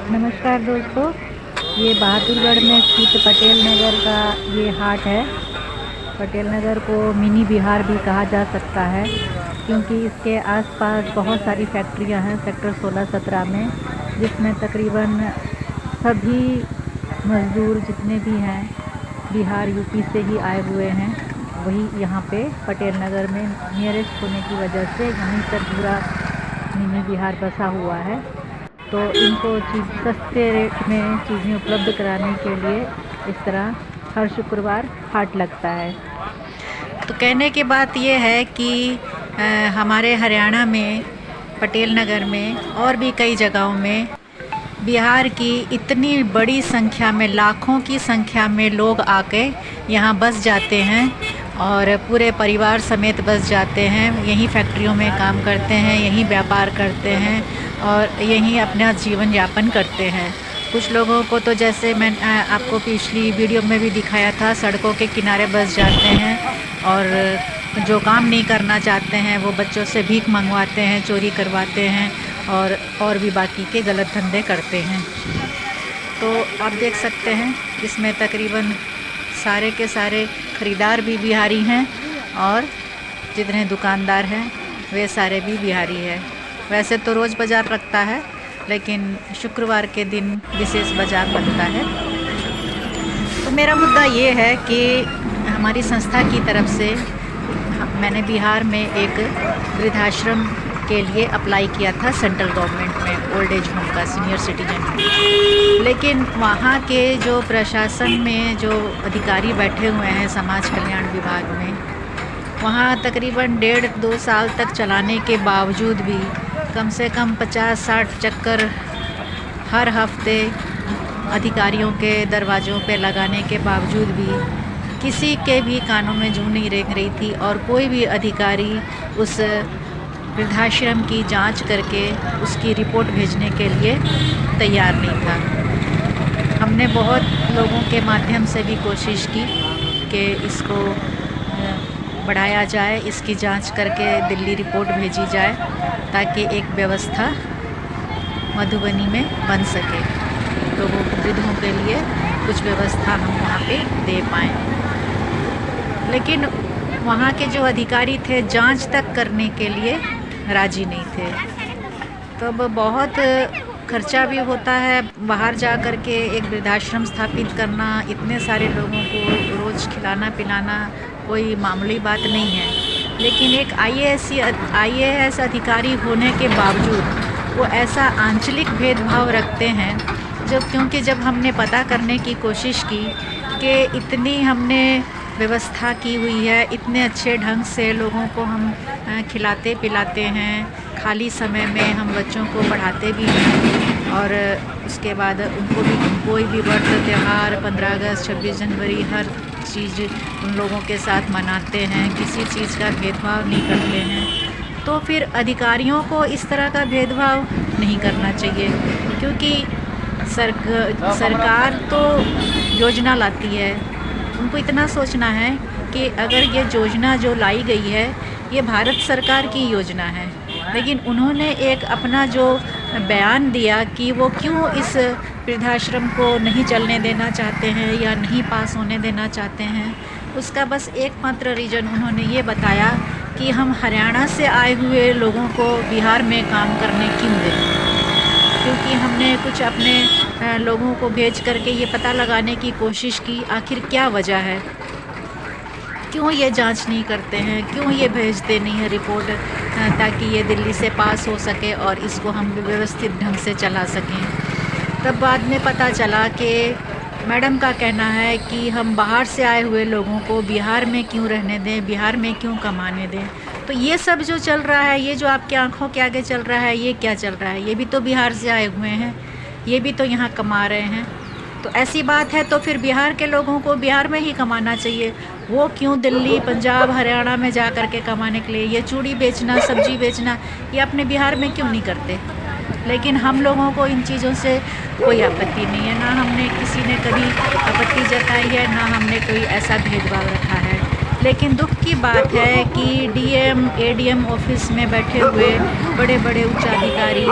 नमस्कार दोस्तों, ये बहादुरगढ़ में स्थित पटेल नगर का ये हाट है। पटेल नगर को मिनी बिहार भी कहा जा सकता है क्योंकि इसके आसपास बहुत सारी फैक्ट्रियां हैं सेक्टर 16-17 में, जिसमें तकरीबन सभी मज़दूर जितने भी हैं बिहार यूपी से ही आए हुए हैं। वही यहाँ पे पटेल नगर में नियरेस्ट होने की वजह से यहीं पर पूरा मिनी बिहार बसा हुआ है। तो इनको सस्ते रेट में चीज़ें उपलब्ध कराने के लिए इस तरह हर शुक्रवार हाट लगता है। तो कहने की बात ये है कि हमारे हरियाणा में पटेल नगर में और भी कई जगहों में बिहार की इतनी बड़ी संख्या में, लाखों की संख्या में लोग आके यहाँ बस जाते हैं और पूरे परिवार समेत बस जाते हैं। यहीं फैक्ट्रियों में काम करते हैं, यहीं व्यापार करते हैं और यहीं अपना जीवन यापन करते हैं। कुछ लोगों को तो जैसे मैं आपको पिछली वीडियो में भी दिखाया था, सड़कों के किनारे बस जाते हैं और जो काम नहीं करना चाहते हैं वो बच्चों से भीख मंगवाते हैं, चोरी करवाते हैं और भी बाकी के गलत धंधे करते हैं। तो आप देख सकते हैं इसमें तकरीबन सारे के सारे ख़रीदार भी बिहारी हैं और जितने दुकानदार हैं वे सारे भी बिहारी हैं। वैसे तो रोज़ बाज़ार लगता है, लेकिन शुक्रवार के दिन विशेष बाज़ार लगता है। तो मेरा मुद्दा ये है कि हमारी संस्था की तरफ से मैंने बिहार में एक वृद्धाश्रम के लिए अप्लाई किया था सेंट्रल गवर्नमेंट में, ओल्ड एज होम का, सीनियर सिटीजन। लेकिन वहाँ के जो प्रशासन में जो अधिकारी बैठे हुए हैं समाज कल्याण विभाग में, वहाँ तकरीबन 1.5-2 साल तक चलाने के बावजूद भी कम से कम 50-60 चक्कर हर हफ्ते अधिकारियों के दरवाज़ों पे लगाने के बावजूद भी किसी के भी कानों में जूं नहीं रेंग रही थी और कोई भी अधिकारी उस वृद्धाश्रम की जांच करके उसकी रिपोर्ट भेजने के लिए तैयार नहीं था। हमने बहुत लोगों के माध्यम से भी कोशिश की कि इसको बढ़ाया जाए, इसकी जांच करके दिल्ली रिपोर्ट भेजी जाए ताकि एक व्यवस्था मधुबनी में बन सके, तो वो वृद्धों के लिए कुछ व्यवस्था हम वहाँ पे दे पाएँ। लेकिन वहाँ के जो अधिकारी थे जांच तक करने के लिए राज़ी नहीं थे। तब बहुत खर्चा भी होता है, बाहर जा कर के एक वृद्धाश्रम स्थापित करना, इतने सारे लोगों को रोज़ खिलाना पिलाना कोई मामूली बात नहीं है। लेकिन एक आईएएस अधिकारी होने के बावजूद वो ऐसा आंचलिक भेदभाव रखते हैं, क्योंकि जब हमने पता करने की कोशिश की कि इतनी हमने व्यवस्था की हुई है, इतने अच्छे ढंग से लोगों को हम खिलाते पिलाते हैं, खाली समय में हम बच्चों को पढ़ाते भी हैं और उसके बाद उनको भी कोई भी व्रत त्यौहार 15 अगस्त 26 जनवरी हर चीज़ उन लोगों के साथ मनाते हैं, किसी चीज़ का भेदभाव नहीं करते हैं। तो फिर अधिकारियों को इस तरह का भेदभाव नहीं करना चाहिए, क्योंकि सरकार तो योजना लाती है। उनको इतना सोचना है कि अगर ये योजना जो लाई गई है ये भारत सरकार की योजना है, लेकिन उन्होंने एक अपना जो बयान दिया कि वो क्यों इस वृद्धाश्रम को नहीं चलने देना चाहते हैं या नहीं पास होने देना चाहते हैं, उसका बस एकमात्र रीज़न उन्होंने ये बताया कि हम हरियाणा से आए हुए लोगों को बिहार में काम करने क्यों दें। क्योंकि हमने कुछ अपने लोगों को भेज करके ये पता लगाने की कोशिश की आखिर क्या वजह है, क्यों ये जांच नहीं करते हैं, क्यों ये भेजते नहीं है रिपोर्ट ताकि ये दिल्ली से पास हो सके और इसको हम व्यवस्थित ढंग से चला सकें। तब बाद में पता चला कि मैडम का कहना है कि हम बाहर से आए हुए लोगों को बिहार में क्यों रहने दें, बिहार में क्यों कमाने दें। तो ये सब जो चल रहा है, ये जो आपके आंखों के आगे चल रहा है, ये क्या चल रहा है? ये भी तो बिहार से आए हुए हैं, ये भी तो यहाँ कमा रहे हैं। तो ऐसी बात है तो फिर बिहार के लोगों को बिहार में ही कमाना चाहिए। वो क्यों दिल्ली, पंजाब, हरियाणा में जा कर के कमाने के लिए, ये चूड़ी बेचना, सब्जी बेचना, ये अपने बिहार में क्यों नहीं करते? लेकिन हम लोगों को इन चीज़ों से कोई आपत्ति नहीं है, ना हमने किसी ने कभी आपत्ति जताई है, ना हमने कोई ऐसा भेदभाव रखा है। लेकिन दुख की बात है कि डीएम एडीएम ऑफिस में बैठे हुए बड़े बड़े उच्चाधिकारी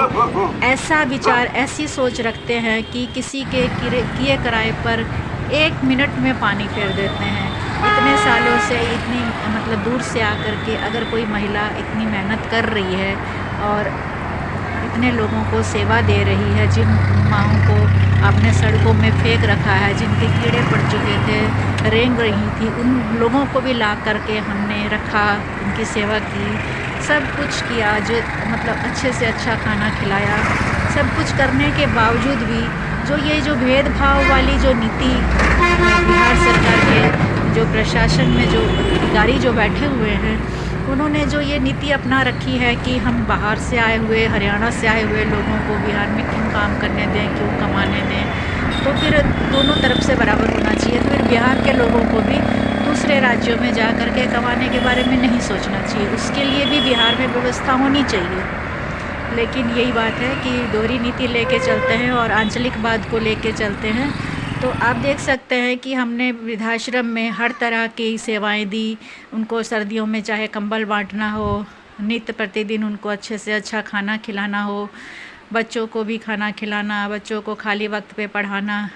ऐसा विचार, ऐसी सोच रखते हैं कि किसी के किए कराए पर 1 मिनट में पानी फेर देते हैं। इतने सालों से इतनी मतलब दूर से आकर के अगर कोई महिला इतनी मेहनत कर रही है और इतने लोगों को सेवा दे रही है, जिन माँओं को आपने सड़कों में फेंक रखा है, जिनके कीड़े पड़ चुके थे, रेंग रही थी, उन लोगों को भी ला करके हमने रखा, उनकी सेवा की, सब कुछ किया, जो मतलब अच्छे से अच्छा खाना खिलाया। सब कुछ करने के बावजूद भी जो भेदभाव वाली जो नीति बिहार सरकार के जो प्रशासन में जो अधिकारी जो बैठे हुए हैं, उन्होंने जो ये नीति अपना रखी है कि हम बाहर से आए हुए, हरियाणा से आए हुए लोगों को बिहार में क्यों काम करने दें, क्यों कमाने दें। तो फिर दोनों तरफ से बराबर होना चाहिए। तो फिर बिहार के लोगों को भी दूसरे राज्यों में जा कर के कमाने के बारे में नहीं सोचना चाहिए, उसके लिए भी बिहार में व्यवस्था होनी चाहिए। लेकिन यही बात है कि दोहरी नीति लेके चलते हैं और आंचलिकवाद को लेके चलते हैं। तो आप देख सकते हैं कि हमने वृद्धाश्रम में हर तरह की सेवाएं दी। उनको सर्दियों में चाहे कंबल बांटना हो, नित्य प्रतिदिन उनको अच्छे से अच्छा खाना खिलाना हो, बच्चों को भी खाना खिलाना, बच्चों को खाली वक्त पे पढ़ाना,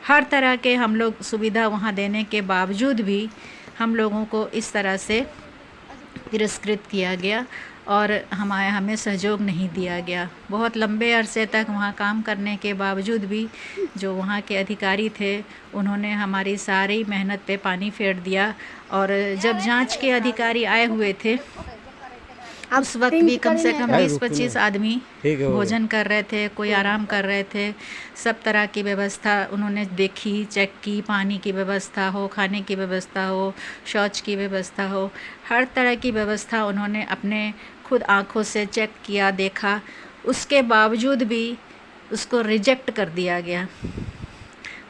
हर तरह के हम लोग सुविधा वहाँ देने के बावजूद भी हम लोगों को इस तरह से तिरस्कृत किया गया और हमें सहयोग नहीं दिया गया। बहुत लंबे अरसे तक वहाँ काम करने के बावजूद भी जो वहाँ के अधिकारी थे, उन्होंने हमारी सारी मेहनत पे पानी फेर दिया। और जब जांच के अधिकारी आए हुए थे, उस वक्त भी कम से कम 20-25 आदमी भोजन कर रहे थे, कोई आराम कर रहे थे। सब तरह की व्यवस्था उन्होंने देखी, चेक की, पानी की व्यवस्था हो, खाने की व्यवस्था हो, शौच की व्यवस्था हो, हर तरह की व्यवस्था उन्होंने अपने खुद आँखों से चेक किया, देखा। उसके बावजूद भी उसको रिजेक्ट कर दिया गया।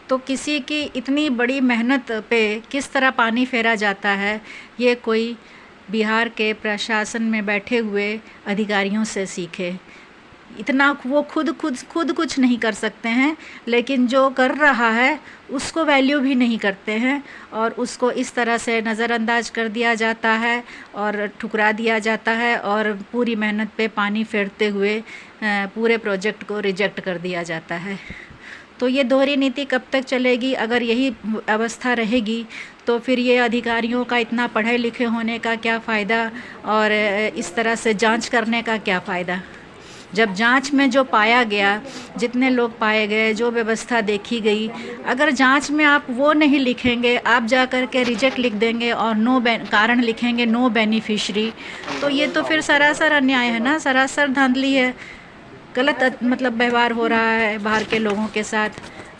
तो किसी की इतनी बड़ी मेहनत पे किस तरह पानी फेरा जाता है, ये कोई बिहार के प्रशासन में बैठे हुए अधिकारियों से सीखे। इतना वो खुद कुछ नहीं कर सकते हैं, लेकिन जो कर रहा है उसको वैल्यू भी नहीं करते हैं और उसको इस तरह से नज़रअंदाज कर दिया जाता है और ठुकरा दिया जाता है और पूरी मेहनत पे पानी फेरते हुए पूरे प्रोजेक्ट को रिजेक्ट कर दिया जाता है। तो ये दोहरी नीति कब तक चलेगी? अगर यही अवस्था रहेगी तो फिर ये अधिकारियों का इतना पढ़े लिखे होने का क्या फ़ायदा और इस तरह से जांच करने का क्या फ़ायदा? जब जांच में जो पाया गया, जितने लोग पाए गए, जो व्यवस्था देखी गई, अगर जांच में आप वो नहीं लिखेंगे, आप जा कर के रिजेक्ट लिख देंगे और कारण लिखेंगे नो बेनिफिशरी, तो ये तो फिर सरासर अन्याय है ना, सरासर धांधली है। गलत मतलब व्यवहार हो रहा है बाहर के लोगों के साथ।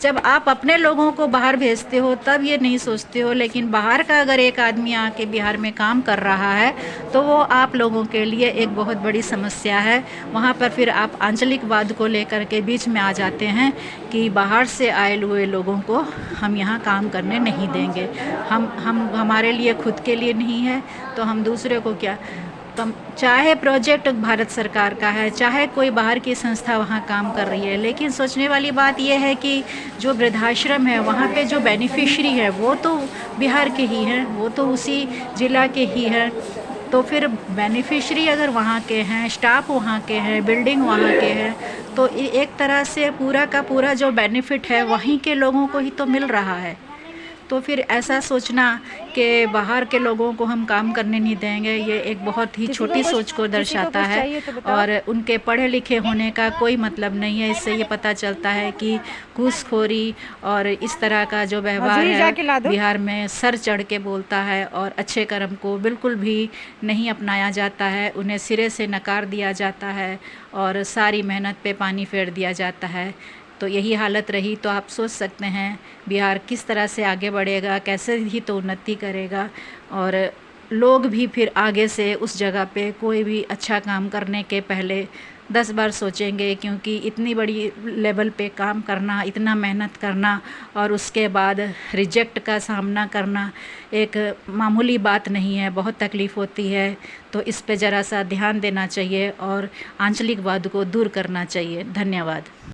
जब आप अपने लोगों को बाहर भेजते हो तब ये नहीं सोचते हो, लेकिन बाहर का अगर एक आदमी आके बिहार में काम कर रहा है तो वो आप लोगों के लिए एक बहुत बड़ी समस्या है। वहाँ पर फिर आप आंचलिकवाद को लेकर के बीच में आ जाते हैं कि बाहर से आए हुए लोगों को हम यहाँ काम करने नहीं देंगे। हम हमारे लिए खुद के लिए नहीं है तो हम दूसरे को क्या। चाहे प्रोजेक्ट भारत सरकार का है, चाहे कोई बाहर की संस्था वहाँ काम कर रही है, लेकिन सोचने वाली बात यह है कि जो वृद्धाश्रम है वहाँ पे जो बेनिफिशरी है वो तो बिहार के ही हैं, वो तो उसी ज़िला के ही हैं। तो फिर बेनिफिशरी अगर वहाँ के हैं, स्टाफ वहाँ के हैं, बिल्डिंग वहाँ के हैं, तो एक तरह से पूरा का पूरा जो बेनिफिट है वहीं के लोगों को ही तो मिल रहा है। तो फिर ऐसा सोचना कि बाहर के लोगों को हम काम करने नहीं देंगे, ये एक बहुत ही छोटी सोच को दर्शाता है और उनके पढ़े लिखे होने का कोई मतलब नहीं है। इससे ये पता चलता है कि घूसखोरी और इस तरह का जो व्यवहार है बिहार में सर चढ़ के बोलता है और अच्छे कर्म को बिल्कुल भी नहीं अपनाया जाता है, उन्हें सिरे से नकार दिया जाता है और सारी मेहनत पे पानी फेर दिया जाता है। तो यही हालत रही तो आप सोच सकते हैं बिहार किस तरह से आगे बढ़ेगा, कैसे ही तो उन्नति करेगा और लोग भी फिर आगे से उस जगह पे कोई भी अच्छा काम करने के पहले 10 बार सोचेंगे, क्योंकि इतनी बड़ी लेवल पे काम करना, इतना मेहनत करना और उसके बाद रिजेक्ट का सामना करना एक मामूली बात नहीं है, बहुत तकलीफ़ होती है। तो इस पे ज़रा सा ध्यान देना चाहिए और आंचलिकवाद को दूर करना चाहिए। धन्यवाद।